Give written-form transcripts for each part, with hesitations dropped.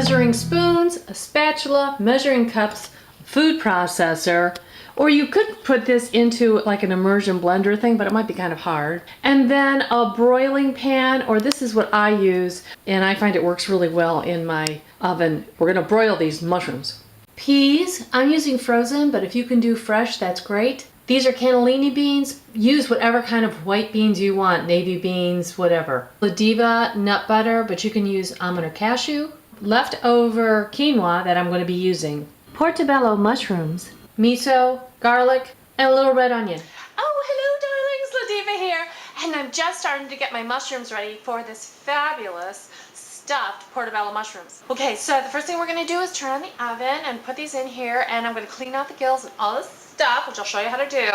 measuring spoons, a spatula, measuring cups, food processor, or you could put this into like an immersion blender thing, but it might be kind of hard. And then a broiling pan, or this is what I use, and I find it works really well in my oven. We're gonna broil these mushrooms. Peas, I'm using frozen, but if you can do fresh, that's great. These are cannellini beans. Use whatever kind of white beans you want, navy beans, whatever. LaDiva nut butter, but you can use almond or cashew. Leftover quinoa that I'm going to be using. Portobello mushrooms, miso, garlic, and a little red onion. Oh, hello darlings, LaDiva here. And I'm just starting to get my mushrooms ready for this fabulous stuffed portobello mushrooms. Okay, so the first thing we're going to do is turn on the oven and put these in here, and I'm going to clean out the gills and all this stuff, which I'll show you how to do.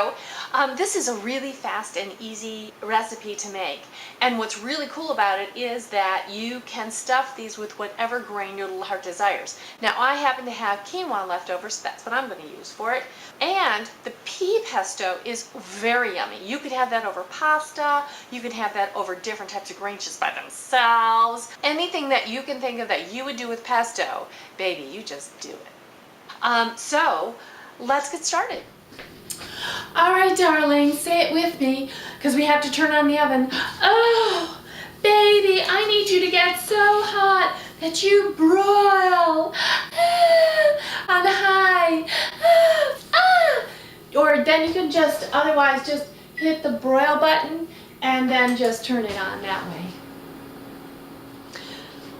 This is a really fast and easy recipe to make, and what's really cool about it is that you can stuff these with whatever grain your little heart desires. Now I happen to have quinoa leftovers, so that's what I'm going to use for it. And the pea pesto is very yummy. You could have that over pasta, you could have that over different types of grains just by themselves. Anything that you can think of that you would do with pesto, baby, you just do it. So let's get started. All right, darling, say it with me, because we have to turn on the oven. Oh, baby, I need you to get so hot that you broil on high. Or then you can just, otherwise, just hit the broil button and then just turn it on that way.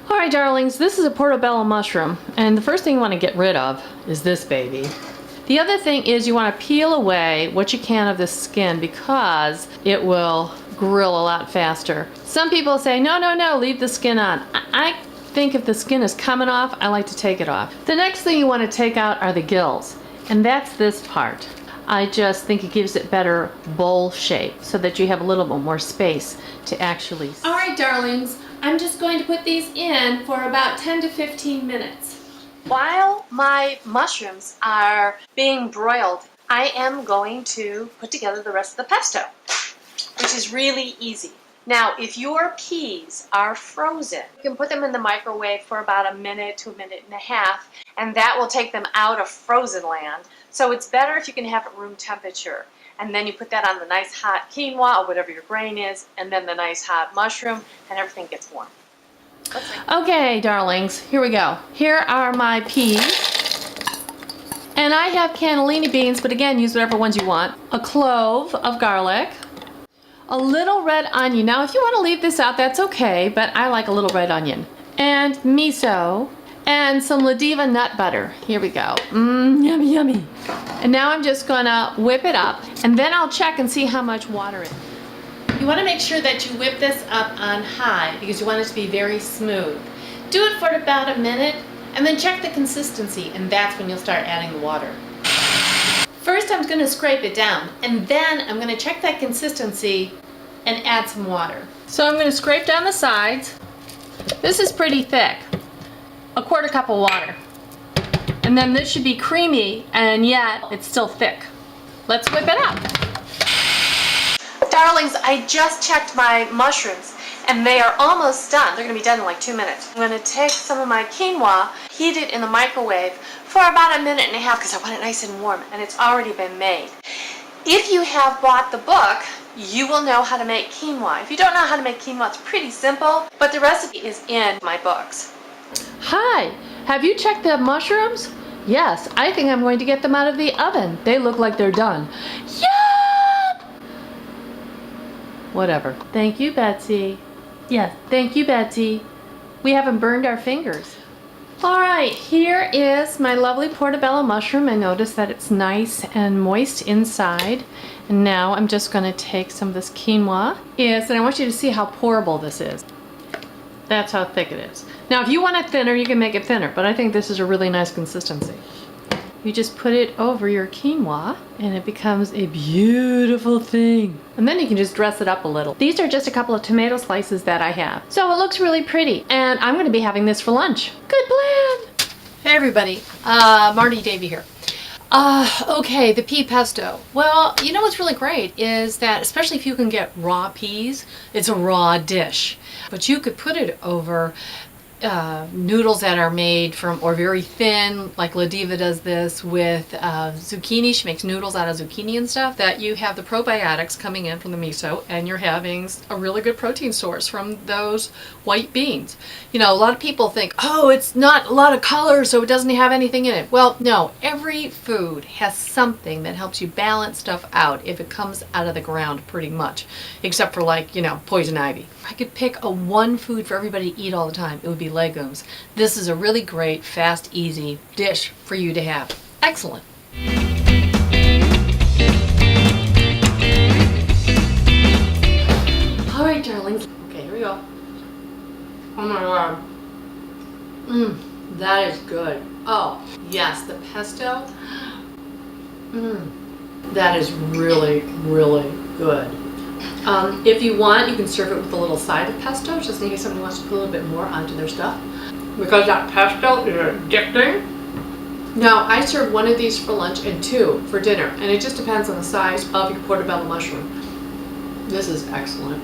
All right, darlings, this is a portobello mushroom, and the first thing you want to get rid of is this baby. The other thing is you want to peel away what you can of the skin because it will grill a lot faster. Some people say, no, no, no, leave the skin on. I think if the skin is coming off, I like to take it off. The next thing you want to take out are the gills, and that's this part. I just think it gives it better bowl shape so that you have a little bit more space to actually. All right, darlings, I'm just going to put these in for about 10 to 15 minutes. While my mushrooms are being broiled, I am going to put together the rest of the pesto, which is really easy. Now, if your peas are frozen, you can put them in the microwave for about a minute to a minute and a half, and that will take them out of frozen land. So it's better if you can have it room temperature. And then you put that on the nice hot quinoa or whatever your grain is, and then the nice hot mushroom, and everything gets warm. Okay, darlings, here we go. Here are my peas. And I have cannellini beans, but again, use whatever ones you want. A clove of garlic. A little red onion. Now, if you want to leave this out, that's okay, but I like a little red onion. And miso. And some LaDiva nut butter. Here we go. Yummy, yummy. And now I'm just gonna whip it up, and then I'll check and see how much water it is. You want to make sure that you whip this up on high because you want it to be very smooth. Do it for about a minute and then check the consistency, and that's when you'll start adding the water. First I'm going to scrape it down, and then I'm going to check that consistency and add some water. So I'm going to scrape down the sides. This is pretty thick. A quarter cup of water. And then this should be creamy, and yet it's still thick. Let's whip it up. Darlings, I just checked my mushrooms and they are almost done. They're going to be done in like 2 minutes. I'm going to take some of my quinoa, heat it in the microwave for about a minute and a half because I want it nice and warm, and it's already been made. If you have bought the book, you will know how to make quinoa. If you don't know how to make quinoa, it's pretty simple, but the recipe is in my books. Hi, have you checked the mushrooms? Yes, I think I'm going to get them out of the oven. They look like they're done. Yum! Whatever. Thank you, Betsy. Yes, thank you, Betsy. We haven't burned our fingers. All right, here is my lovely portobello mushroom. I notice that it's nice and moist inside. And now I'm just going to take some of this quinoa. Yes, and I want you to see how pourable this is. That's how thick it is. Now, if you want it thinner, you can make it thinner, but I think this is a really nice consistency. You just put it over your quinoa and it becomes a beautiful thing. And then you can just dress it up a little. These are just a couple of tomato slices that I have. So it looks really pretty, and I'm going to be having this for lunch. Good plan! Hey everybody, Marty Davy here. Okay, the pea pesto. Well, you know what's really great is that, especially if you can get raw peas, it's a raw dish. But you could put it over noodles that are made from, or very thin, like LaDiva does this with zucchini. She makes noodles out of zucchini and stuff, that you have the probiotics coming in from the miso, and you're having a really good protein source from those white beans. You know, a lot of people think, oh, it's not a lot of color, so it doesn't have anything in it. Well, no, every food has something that helps you balance stuff out if it comes out of the ground, pretty much, except for, like, you know, poison ivy. If I could pick a one food for everybody to eat all the time, it would be legumes. This is a really great, fast, easy dish for you to have. Excellent. All right, darlings. Okay, here we go. Oh my God. That is good. Oh, yes, the pesto. That is really, really good. If you want, you can serve it with a little side of pesto, just in case somebody wants to put a little bit more onto their stuff. Because that pesto is addicting. Now, I serve one of these for lunch and two for dinner, and it just depends on the size of your portobello mushroom. This is excellent.